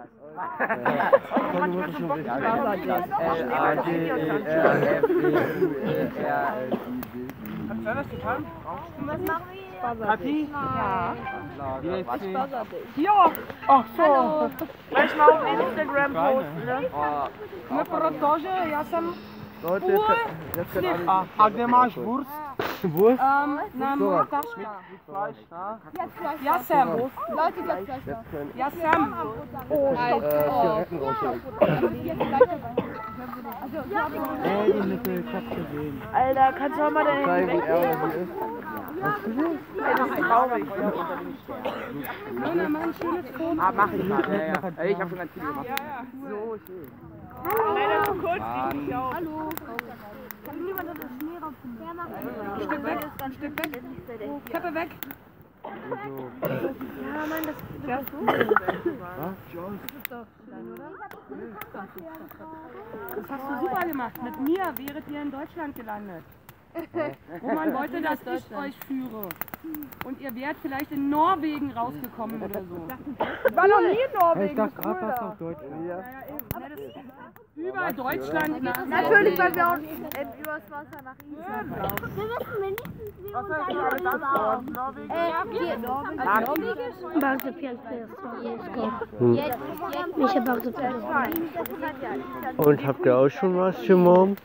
das. Kannst du das getan? Was machen wir? Kathi? Ja. Ja. Ach so. Hallo. Gleich mal auf Instagram posten, ne? My protože já jsem Leute, a kde máš Wurst? Wurst? Na Montažka. Fleisch, ne? Já jsem. Leute, jetzt gleich noch. Já jsem. Zigaretten rauchen. Alter, kannst du auch mal deine Zeigen, wie Hände ärger wegnehmen? sie ist. Das ist traurig. Na, mach ein schönes Foto. Ah, mach ich mal. Ja. Ich hab schon ganz viel gemacht. So schön. Leider zu kurz, die nicht auf. Hallo. Kann jemand das Schnee rauf? Ja, mach ich. Ein Stück weg. Kippe weg. Ja, Mann, das ist so. Das hast du super gemacht. Mit mir wäret ihr in Deutschland gelandet. Roman wollte, dass ich euch führe. Und ihr wärt vielleicht in Norwegen rausgekommen oder so. Ich war noch nie in Norwegen. Ich dachte gerade was auf Deutsch. Über Deutschland nach Natürlich, weil wir auch übers Wasser nach Island laufen. Wir wissen mindestens, wie Was heißt das alles antworten? Norwegen? Bardzo piękne jest słowisko. Mi się bardzo podoba. Und habt ihr auch schon was für morgen?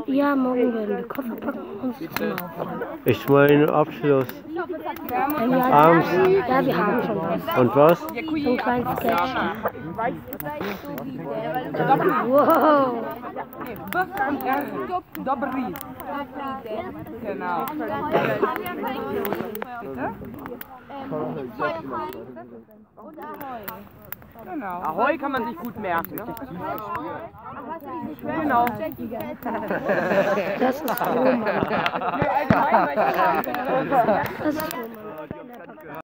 Ja, morgen werden wir Koffer packen und uns zum Aufbauen. Ich meine Abschluss. Abends. Ja, wir haben schon was. Und was? So ein kleines Sketch. Dobrý. Wow. Dobrý. Genau. Genau. Ahoi kann man sich gut merken. Ne? Genau. Das ist Roman. Nee, allgemein, weil ich Das ist Roman.